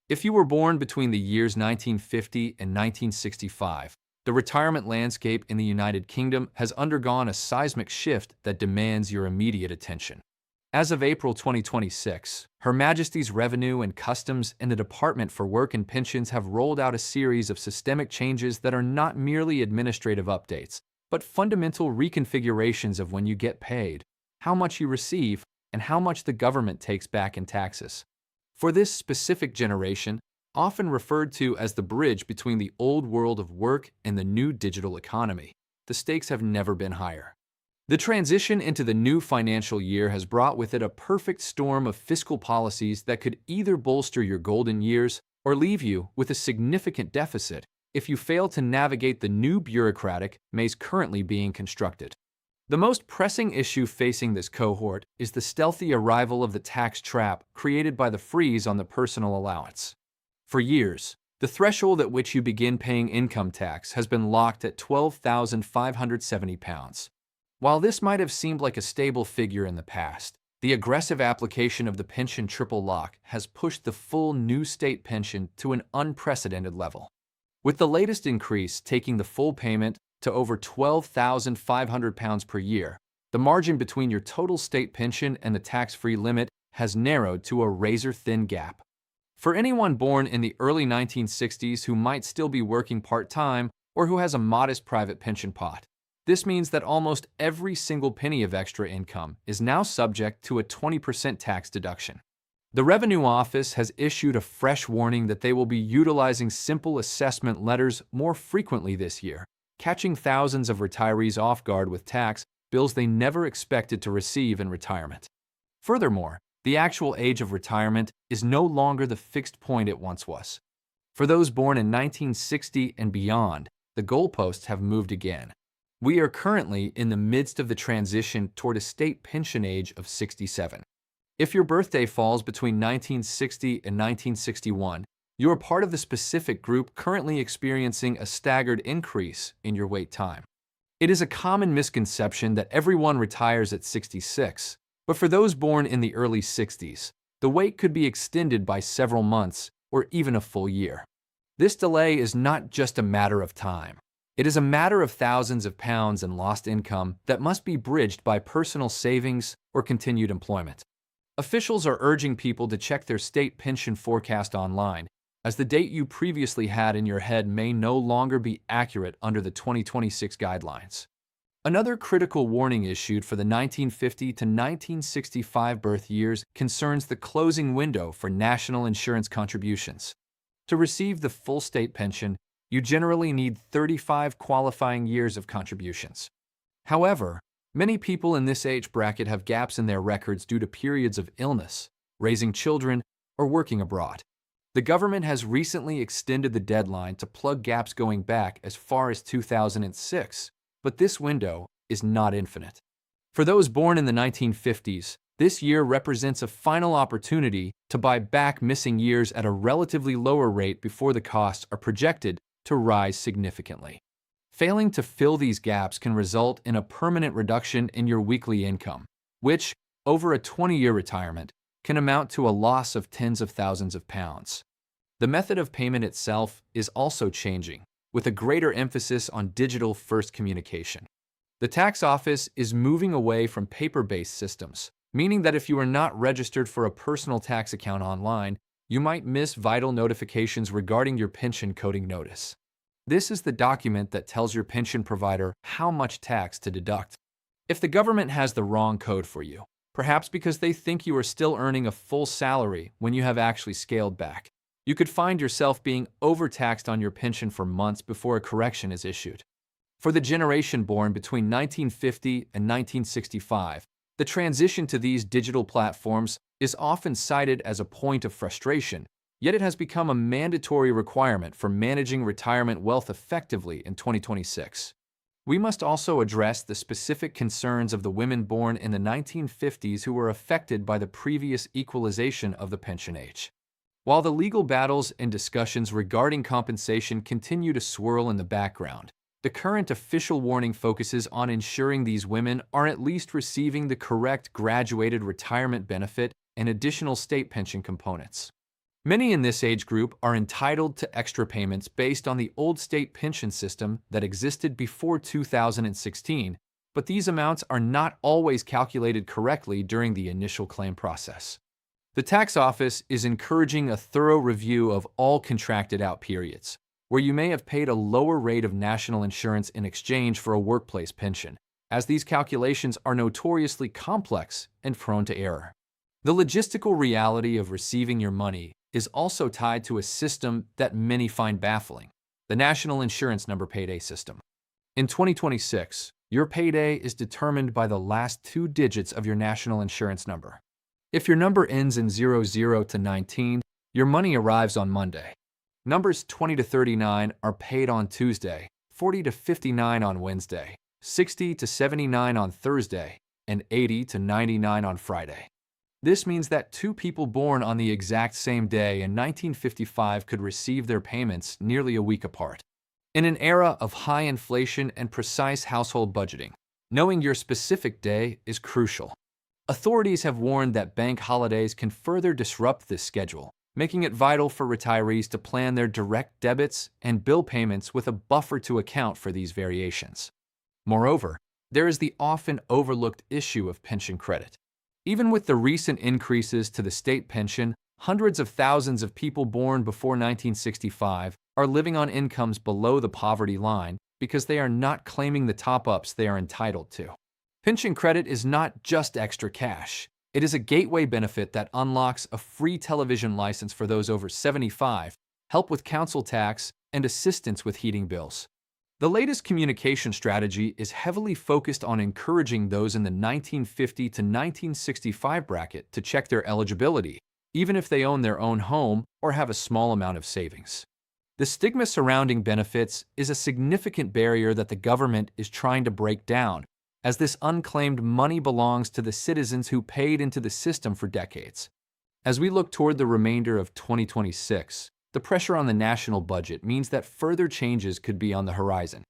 If you were born between the years 1950 and 1965, the retirement landscape in the United Kingdom has undergone a seismic shift that demands your immediate attention. As of April 2026, Her Majesty's Revenue and Customs and the Department for Work and Pensions have rolled out a series of systemic changes that are not merely administrative updates, but fundamental reconfigurations of when you get paid, how much you receive, and how much the government takes back in taxes. For this specific generation, often referred to as the bridge between the old world of work and the new digital economy, the stakes have never been higher. The transition into the new financial year has brought with it a perfect storm of fiscal policies that could either bolster your golden years or leave you with a significant deficit if you fail to navigate the new bureaucratic maze currently being constructed. The most pressing issue facing this cohort is the stealthy arrival of the tax trap created by the freeze on the personal allowance. For years, the threshold at which you begin paying income tax has been locked at £12,570. While this might have seemed like a stable figure in the past, the aggressive application of the pension triple lock has pushed the full new state pension to an unprecedented level. With the latest increase taking the full payment to over £12,500 per year, the margin between your total state pension and the tax-free limit has narrowed to a razor-thin gap. For anyone born in the early 1960s who might still be working part-time or who has a modest private pension pot, this means that almost every single penny of extra income is now subject to a 20% tax deduction. The Revenue Office has issued a fresh warning that they will be utilizing simple assessment letters more frequently this year, catching thousands of retirees off guard with tax bills they never expected to receive in retirement. Furthermore, the actual age of retirement is no longer the fixed point it once was. For those born in 1960 and beyond, the goalposts have moved again. We are currently in the midst of the transition toward a state pension age of 67. If your birthday falls between 1960 and 1961, you are part of the specific group currently experiencing a staggered increase in your wait time. It is a common misconception that everyone retires at 66, but for those born in the early 60s, the wait could be extended by several months or even a full year. This delay is not just a matter of time. It is a matter of thousands of pounds in lost income that must be bridged by personal savings or continued employment. Officials are urging people to check their state pension forecast online, as the date you previously had in your head may no longer be accurate under the 2026 guidelines. Another critical warning issued for the 1950 to 1965 birth years concerns the closing window for national insurance contributions. To receive the full state pension, you generally need 35 qualifying years of contributions. However, many people in this age bracket have gaps in their records due to periods of illness, raising children, or working abroad. The government has recently extended the deadline to plug gaps going back as far as 2006, but this window is not infinite. For those born in the 1950s, this year represents a final opportunity to buy back missing years at a relatively lower rate before the costs are projected to rise significantly. Failing to fill these gaps can result in a permanent reduction in your weekly income, which, over a 20-year retirement, can amount to a loss of tens of thousands of pounds. The method of payment itself is also changing, with a greater emphasis on digital-first communication. The tax office is moving away from paper-based systems, meaning that if you are not registered for a personal tax account online, you might miss vital notifications regarding your pension coding notice. This is the document that tells your pension provider how much tax to deduct. If the government has the wrong code for you, perhaps because they think you are still earning a full salary when you have actually scaled back, you could find yourself being overtaxed on your pension for months before a correction is issued. For the generation born between 1950 and 1965, the transition to these digital platforms is often cited as a point of frustration, yet it has become a mandatory requirement for managing retirement wealth effectively in 2026. We must also address the specific concerns of the women born in the 1950s who were affected by the previous equalization of the pension age. While the legal battles and discussions regarding compensation continue to swirl in the background, the current official warning focuses on ensuring these women are at least receiving the correct graduated retirement benefit and additional state pension components. Many in this age group are entitled to extra payments based on the old state pension system that existed before 2016, but these amounts are not always calculated correctly during the initial claim process. The tax office is encouraging a thorough review of all contracted out periods, where you may have paid a lower rate of national insurance in exchange for a workplace pension, as these calculations are notoriously complex and prone to error. The logistical reality of receiving your money is also tied to a system that many find baffling: the National Insurance Number Payday system. In 2026, your payday is determined by the last 2 digits of your national insurance number. If your number ends in 00 to 19, your money arrives on Monday. Numbers 20 to 39 are paid on Tuesday, 40 to 59 on Wednesday, 60 to 79 on Thursday, and 80 to 99 on Friday. This means that 2 people born on the exact same day in 1955 could receive their payments nearly a week apart. In an era of high inflation and precise household budgeting, knowing your specific day is crucial. Authorities have warned that bank holidays can further disrupt this schedule, making it vital for retirees to plan their direct debits and bill payments with a buffer to account for these variations. Moreover, there is the often overlooked issue of pension credit. Even with the recent increases to the state pension, hundreds of thousands of people born before 1965 are living on incomes below the poverty line because they are not claiming the top-ups they are entitled to. Pension credit is not just extra cash. It is a gateway benefit that unlocks a free television license for those over 75, help with council tax, and assistance with heating bills. The latest communication strategy is heavily focused on encouraging those in the 1950 to 1965 bracket to check their eligibility, even if they own their own home or have a small amount of savings. The stigma surrounding benefits is a significant barrier that the government is trying to break down, as this unclaimed money belongs to the citizens who paid into the system for decades. As we look toward the remainder of 2026, the pressure on the national budget means that further changes could be on the horizon.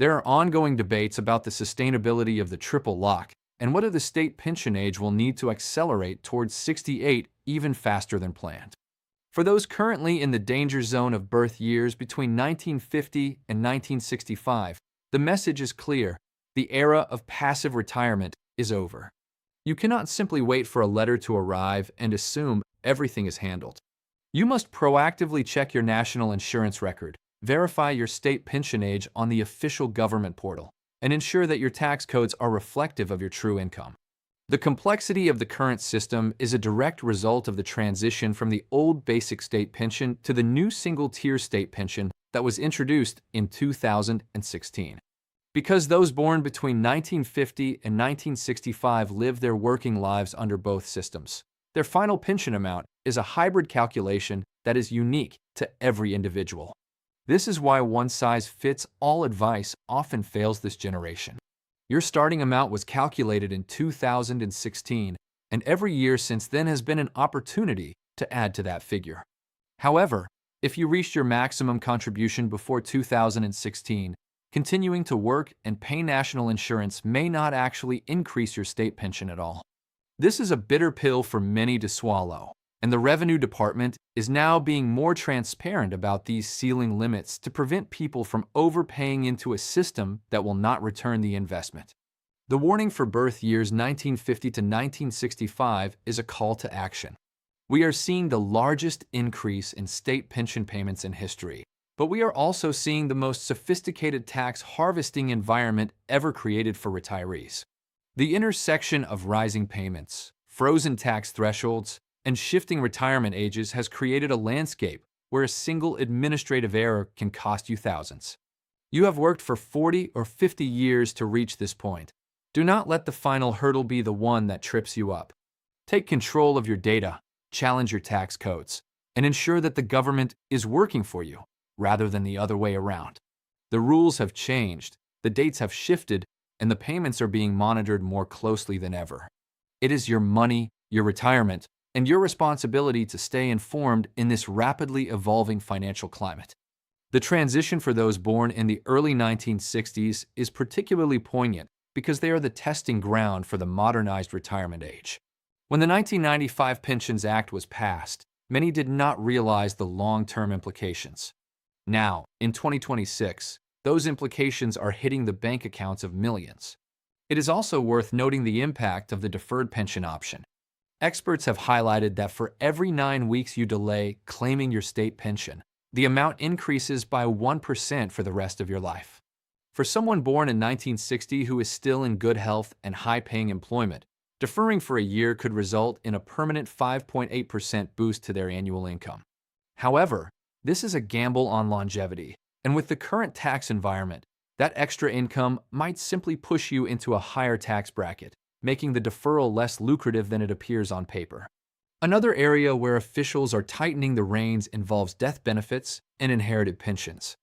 There are ongoing debates about the sustainability of the triple lock and whether the state pension age will need to accelerate towards 68 even faster than planned. For those currently in the danger zone of birth years between 1950 and 1965, the message is clear: the era of passive retirement is over. You cannot simply wait for a letter to arrive and assume everything is handled. You must proactively check your national insurance record, verify your state pension age on the official government portal, and ensure that your tax codes are reflective of your true income. The complexity of the current system is a direct result of the transition from the old basic state pension to the new single-tier state pension that was introduced in 2016. Because those born between 1950 and 1965 live their working lives under both systems, their final pension amount is a hybrid calculation that is unique to every individual. This is why one-size-fits-all advice often fails this generation. Your starting amount was calculated in 2016, and every year since then has been an opportunity to add to that figure. However, if you reached your maximum contribution before 2016, continuing to work and pay national insurance may not actually increase your state pension at all. This is a bitter pill for many to swallow, and the Revenue Department is now being more transparent about these ceiling limits to prevent people from overpaying into a system that will not return the investment. The warning for birth years 1950 to 1965 is a call to action. We are seeing the largest increase in state pension payments in history, but we are also seeing the most sophisticated tax harvesting environment ever created for retirees. The intersection of rising payments, frozen tax thresholds, and shifting retirement ages has created a landscape where a single administrative error can cost you thousands. You have worked for 40 or 50 years to reach this point. Do not let the final hurdle be the one that trips you up. Take control of your data, challenge your tax codes, and ensure that the government is working for you rather than the other way around. The rules have changed, the dates have shifted, and the payments are being monitored more closely than ever. It is your money, your retirement, and your responsibility to stay informed in this rapidly evolving financial climate. The transition for those born in the early 1960s is particularly poignant because they are the testing ground for the modernized retirement age. When the 1995 Pensions Act was passed, many did not realize the long-term implications. Now, in 2026, those implications are hitting the bank accounts of millions. It is also worth noting the impact of the deferred pension option. Experts have highlighted that for every 9 weeks you delay claiming your state pension, the amount increases by 1% for the rest of your life. For someone born in 1960 who is still in good health and high-paying employment, deferring for a year could result in a permanent 5.8% boost to their annual income. However, this is a gamble on longevity, and with the current tax environment, that extra income might simply push you into a higher tax bracket, making the deferral less lucrative than it appears on paper. Another area where officials are tightening the reins involves death benefits and inherited pensions.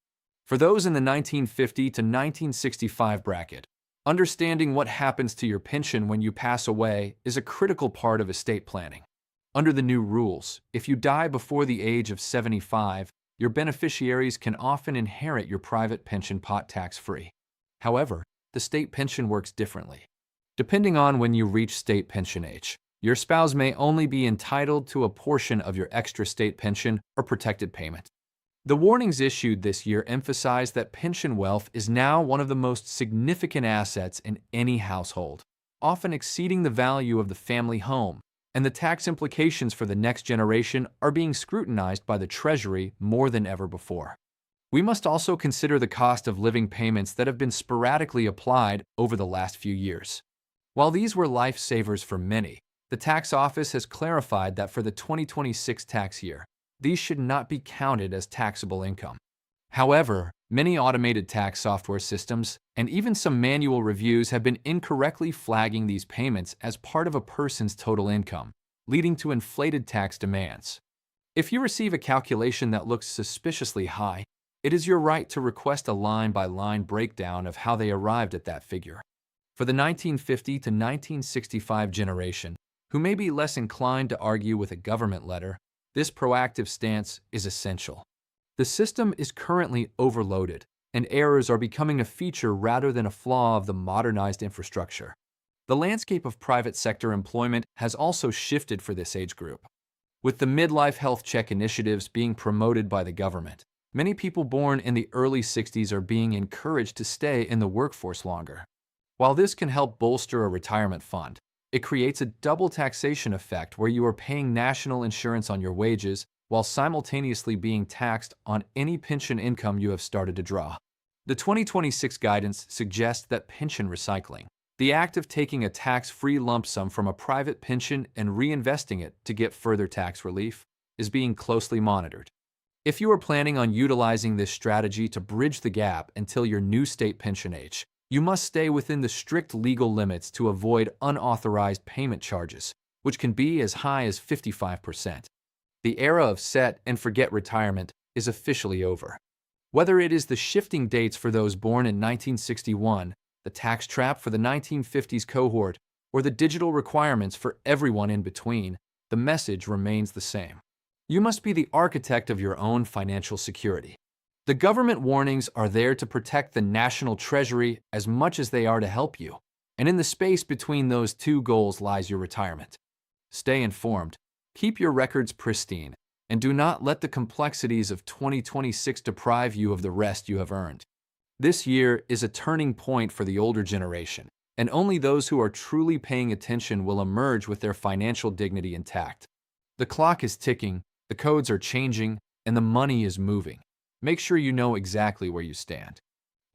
For those in the 1950 to 1965 bracket, understanding what happens to your pension when you pass away is a critical part of estate planning. Under the new rules, if you die before the age of 75, your beneficiaries can often inherit your private pension pot tax-free. However, the state pension works differently. Depending on when you reach state pension age, your spouse may only be entitled to a portion of your extra state pension or protected payment. The warnings issued this year emphasize that pension wealth is now one of the most significant assets in any household, often exceeding the value of the family home, and the tax implications for the next generation are being scrutinized by the Treasury more than ever before. We must also consider the cost of living payments that have been sporadically applied over the last few years. While these were lifesavers for many, the tax office has clarified that for the 2026 tax year, these should not be counted as taxable income. However, many automated tax software systems and even some manual reviews have been incorrectly flagging these payments as part of a person's total income, leading to inflated tax demands. If you receive a calculation that looks suspiciously high, it is your right to request a line-by-line breakdown of how they arrived at that figure. For the 1950 to 1965 generation, who may be less inclined to argue with a government letter, this proactive stance is essential. The system is currently overloaded, and errors are becoming a feature rather than a flaw of the modernized infrastructure. The landscape of private sector employment has also shifted for this age group. With the midlife health check initiatives being promoted by the government, many people born in the early 60s are being encouraged to stay in the workforce longer. While this can help bolster a retirement fund, it creates a double taxation effect where you are paying national insurance on your wages while simultaneously being taxed on any pension income you have started to draw. The 2026 guidance suggests that pension recycling, the act of taking a tax-free lump sum from a private pension and reinvesting it to get further tax relief, is being closely monitored. If you are planning on utilizing this strategy to bridge the gap until your new state pension age, you must stay within the strict legal limits to avoid unauthorized payment charges, which can be as high as 55%. The era of set and forget retirement is officially over. Whether it is the shifting dates for those born in 1961, the tax trap for the 1950s cohort, or the digital requirements for everyone in between, the message remains the same. You must be the architect of your own financial security. The government warnings are there to protect the national treasury as much as they are to help you, and in the space between those two goals lies your retirement. Stay informed, keep your records pristine, and do not let the complexities of 2026 deprive you of the rest you have earned. This year is a turning point for the older generation, and only those who are truly paying attention will emerge with their financial dignity intact. The clock is ticking, the codes are changing, and the money is moving. Make sure you know exactly where you stand.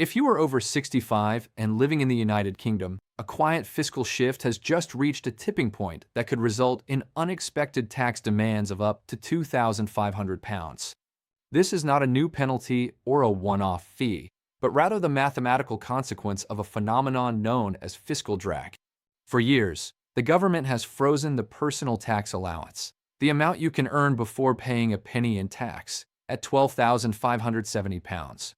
If you are over 65 and living in the United Kingdom, a quiet fiscal shift has just reached a tipping point that could result in unexpected tax demands of up to £2,500. This is not a new penalty or a one-off fee, but rather the mathematical consequence of a phenomenon known as fiscal drag. For years, the government has frozen the personal tax allowance, the amount you can earn before paying a penny in tax, at £12,570.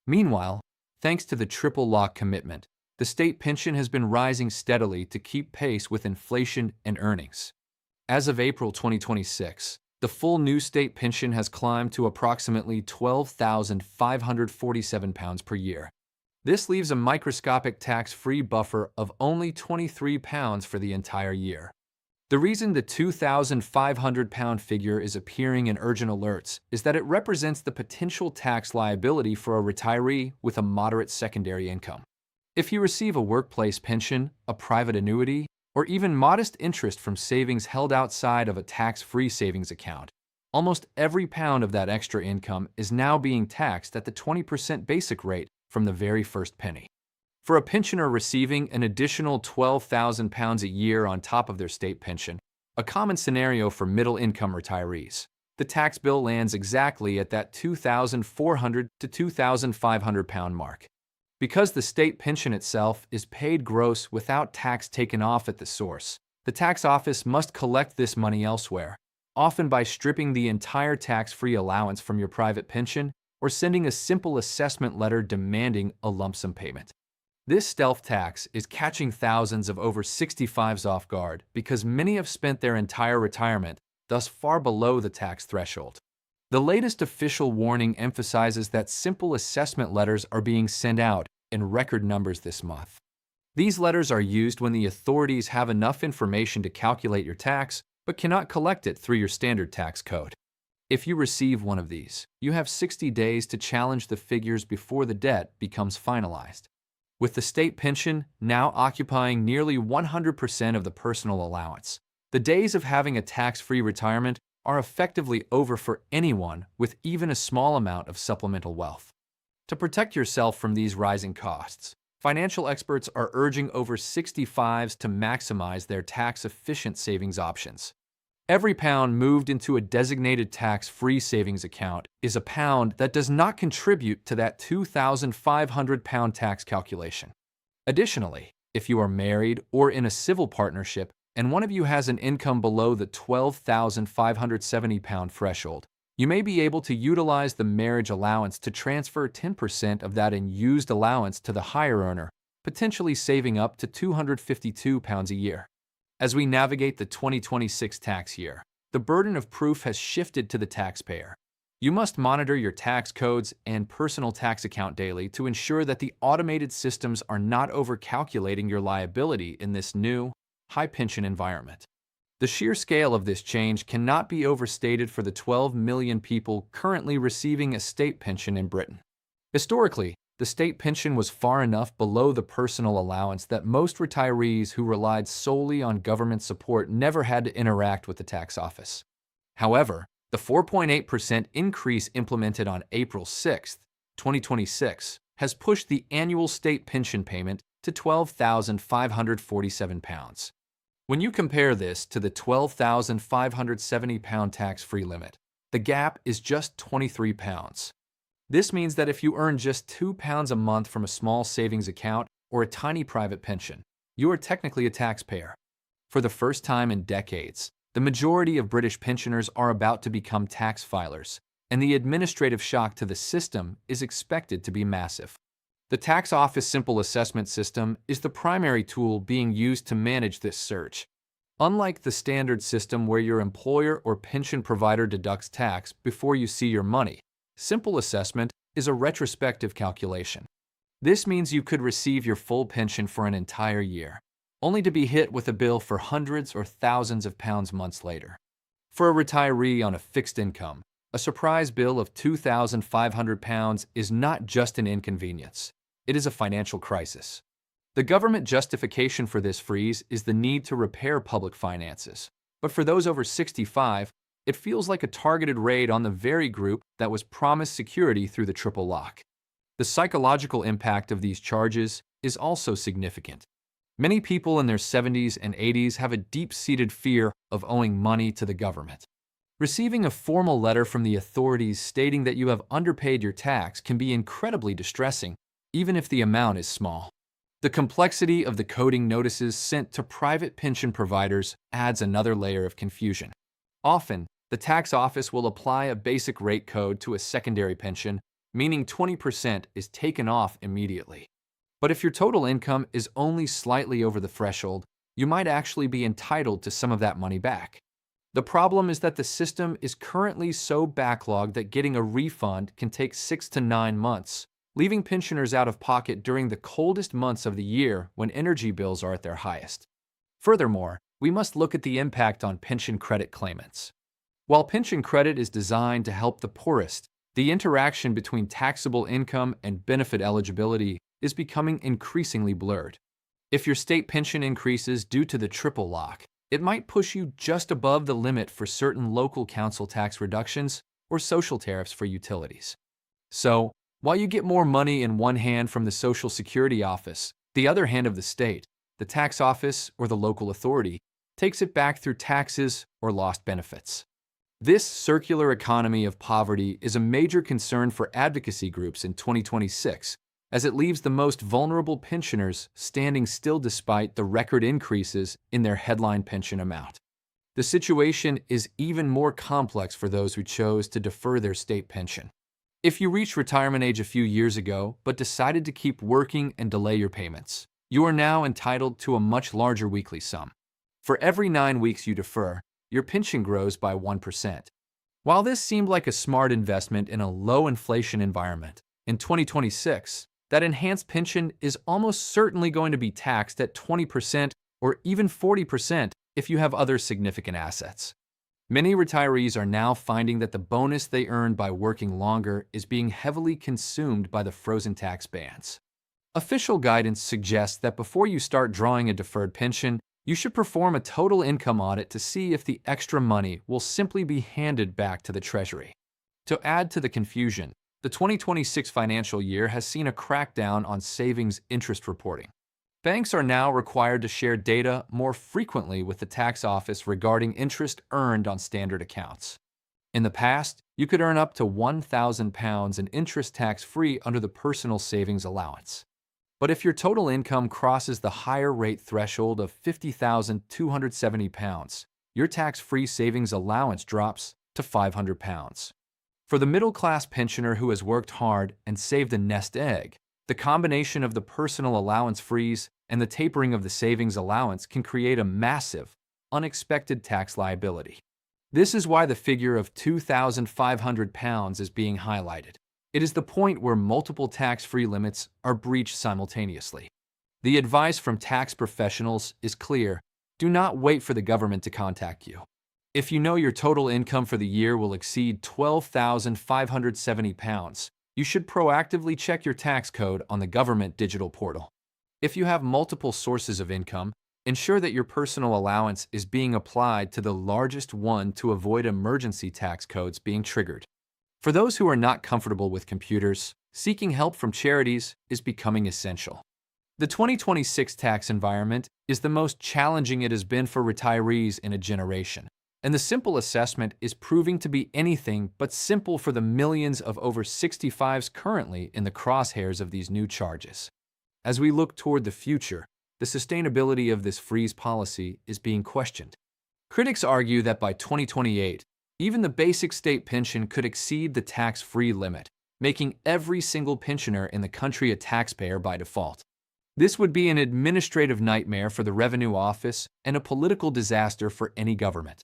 Meanwhile, thanks to the triple lock commitment, the state pension has been rising steadily to keep pace with inflation and earnings. As of April 2026, the full new state pension has climbed to approximately £12,547 per year. This leaves a microscopic tax-free buffer of only £23 for the entire year. The reason the £2,500 figure is appearing in urgent alerts is that it represents the potential tax liability for a retiree with a moderate secondary income. If you receive a workplace pension, a private annuity, or even modest interest from savings held outside of a tax-free savings account, almost every pound of that extra income is now being taxed at the 20% basic rate from the very first penny. For a pensioner receiving an additional £12,000 a year on top of their state pension, a common scenario for middle-income retirees, the tax bill lands exactly at that £2,400 to £2,500 mark. Because the state pension itself is paid gross without tax taken off at the source, the tax office must collect this money elsewhere, often by stripping the entire tax-free allowance from your private pension or sending a simple assessment letter demanding a lump sum payment. This stealth tax is catching thousands of over-65s off guard because many have spent their entire retirement thus far below the tax threshold. The latest official warning emphasizes that simple assessment letters are being sent out in record numbers this month. These letters are used when the authorities have enough information to calculate your tax but cannot collect it through your standard tax code. If you receive one of these, you have 60 days to challenge the figures before the debt becomes finalized. With the state pension now occupying nearly 100% of the personal allowance, the days of having a tax-free retirement are effectively over for anyone with even a small amount of supplemental wealth. To protect yourself from these rising costs, financial experts are urging over-65s to maximize their tax-efficient savings options. Every pound moved into a designated tax-free savings account is a pound that does not contribute to that £2,500 tax calculation. Additionally, if you are married or in a civil partnership and one of you has an income below the £12,570 threshold, you may be able to utilize the marriage allowance to transfer 10% of that unused allowance to the higher earner, potentially saving up to £252 a year. As we navigate the 2026 tax year, the burden of proof has shifted to the taxpayer. You must monitor your tax codes and personal tax account daily to ensure that the automated systems are not overcalculating your liability in this new, high pension environment. The sheer scale of this change cannot be overstated for the 12 million people currently receiving a state pension in Britain. Historically, the state pension was far enough below the personal allowance that most retirees who relied solely on government support never had to interact with the tax office. However, the 4.8% increase implemented on April 6, 2026, has pushed the annual state pension payment to £12,547. When you compare this to the £12,570 tax-free limit, the gap is just £23. This means that if you earn just £2 a month from a small savings account or a tiny private pension, you are technically a taxpayer. For the first time in decades, the majority of British pensioners are about to become tax filers, and the administrative shock to the system is expected to be massive. The tax office simple assessment system is the primary tool being used to manage this surge. Unlike the standard system where your employer or pension provider deducts tax before you see your money, simple assessment is a retrospective calculation. This means you could receive your full pension for an entire year, only to be hit with a bill for hundreds or thousands of pounds months later. For a retiree on a fixed income, a surprise bill of £2,500 is not just an inconvenience. It is a financial crisis. The government justification for this freeze is the need to repair public finances. But for those over 65, it feels like a targeted raid on the very group that was promised security through the triple lock. The psychological impact of these charges is also significant. Many people in their 70s and 80s have a deep-seated fear of owing money to the government. Receiving a formal letter from the authorities stating that you have underpaid your tax can be incredibly distressing, even if the amount is small. The complexity of the coding notices sent to private pension providers adds another layer of confusion. Often, the tax office will apply a basic rate code to a secondary pension, meaning 20% is taken off immediately. But if your total income is only slightly over the threshold, you might actually be entitled to some of that money back. The problem is that the system is currently so backlogged that getting a refund can take 6 to 9 months, leaving pensioners out of pocket during the coldest months of the year when energy bills are at their highest. Furthermore, we must look at the impact on pension credit claimants. While pension credit is designed to help the poorest, the interaction between taxable income and benefit eligibility is becoming increasingly blurred. If your state pension increases due to the triple lock, it might push you just above the limit for certain local council tax reductions or social tariffs for utilities. So, while you get more money in one hand from the Social Security office, the other hand of the state, the tax office or the local authority, takes it back through taxes or lost benefits. This circular economy of poverty is a major concern for advocacy groups in 2026, as it leaves the most vulnerable pensioners standing still despite the record increases in their headline pension amount. The situation is even more complex for those who chose to defer their state pension. If you reached retirement age a few years ago but decided to keep working and delay your payments, you are now entitled to a much larger weekly sum. For every 9 weeks you defer, your pension grows by 1%. While this seemed like a smart investment in a low-inflation environment, in 2026, that enhanced pension is almost certainly going to be taxed at 20% or even 40% if you have other significant assets. Many retirees are now finding that the bonus they earned by working longer is being heavily consumed by the frozen tax bans. Official guidance suggests that before you start drawing a deferred pension, you should perform a total income audit to see if the extra money will simply be handed back to the Treasury. To add to the confusion, the 2026 financial year has seen a crackdown on savings interest reporting. Banks are now required to share data more frequently with the tax office regarding interest earned on standard accounts. In the past, you could earn up to £1,000 in interest tax-free under the personal savings allowance. But if your total income crosses the higher rate threshold of £50,270, your tax-free savings allowance drops to £500. For the middle-class pensioner who has worked hard and saved a nest egg, the combination of the personal allowance freeze and the tapering of the savings allowance can create a massive, unexpected tax liability. This is why the figure of £2,500 is being highlighted. It is the point where multiple tax-free limits are breached simultaneously. The advice from tax professionals is clear: do not wait for the government to contact you. If you know your total income for the year will exceed £12,570, you should proactively check your tax code on the government digital portal. If you have multiple sources of income, ensure that your personal allowance is being applied to the largest one to avoid emergency tax codes being triggered. For those who are not comfortable with computers, seeking help from charities is becoming essential. The 2026 tax environment is the most challenging it has been for retirees in a generation, and the simple assessment is proving to be anything but simple for the millions of over-65s currently in the crosshairs of these new charges. As we look toward the future, the sustainability of this freeze policy is being questioned. Critics argue that by 2028, even the basic state pension could exceed the tax-free limit, making every single pensioner in the country a taxpayer by default. This would be an administrative nightmare for the Revenue Office and a political disaster for any government.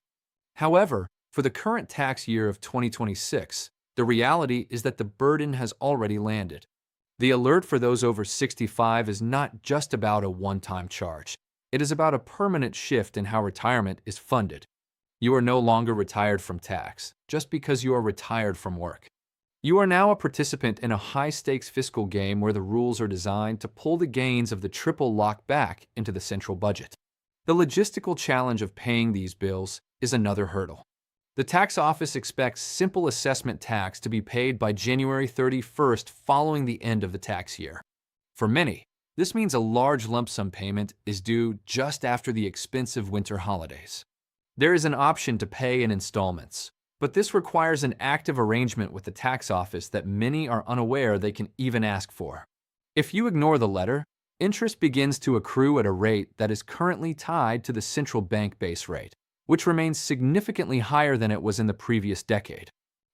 However, for the current tax year of 2026, the reality is that the burden has already landed. The alert for those over 65 is not just about a one-time charge. It is about a permanent shift in how retirement is funded. You are no longer retired from tax just because you are retired from work. You are now a participant in a high-stakes fiscal game where the rules are designed to pull the gains of the triple lock back into the central budget. The logistical challenge of paying these bills is another hurdle. The tax office expects simple assessment tax to be paid by January 31st following the end of the tax year. For many, this means a large lump sum payment is due just after the expensive winter holidays. There is an option to pay in installments, but this requires an active arrangement with the tax office that many are unaware they can even ask for. If you ignore the letter, interest begins to accrue at a rate that is currently tied to the central bank base rate, which remains significantly higher than it was in the previous decade.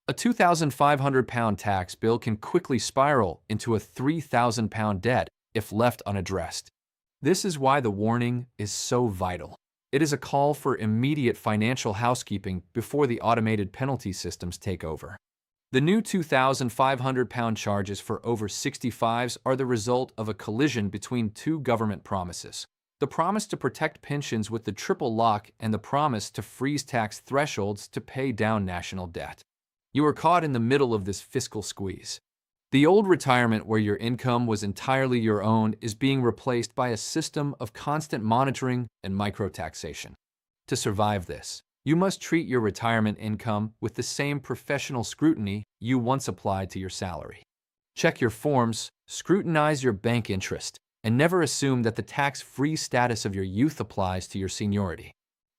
A £2,500 tax bill can quickly spiral into a £3,000 debt if left unaddressed. This is why the warning is so vital. It is a call for immediate financial housekeeping before the automated penalty systems take over. The new £2,500 charges for over-65s are the result of a collision between two government promises. the promise to protect pensions with the triple lock and the promise to freeze tax thresholds to pay down national debt. You are caught in the middle of this fiscal squeeze. The old retirement where your income was entirely your own is being replaced by a system of constant monitoring and microtaxation. To survive this, you must treat your retirement income with the same professional scrutiny you once applied to your salary. Check your forms, scrutinize your bank interest, and never assume that the tax-free status of your youth applies to your seniority.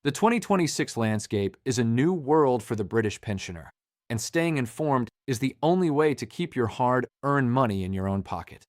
The 2026 landscape is a new world for the British pensioner, and staying informed is the only way to keep your hard-earned money in your own pocket.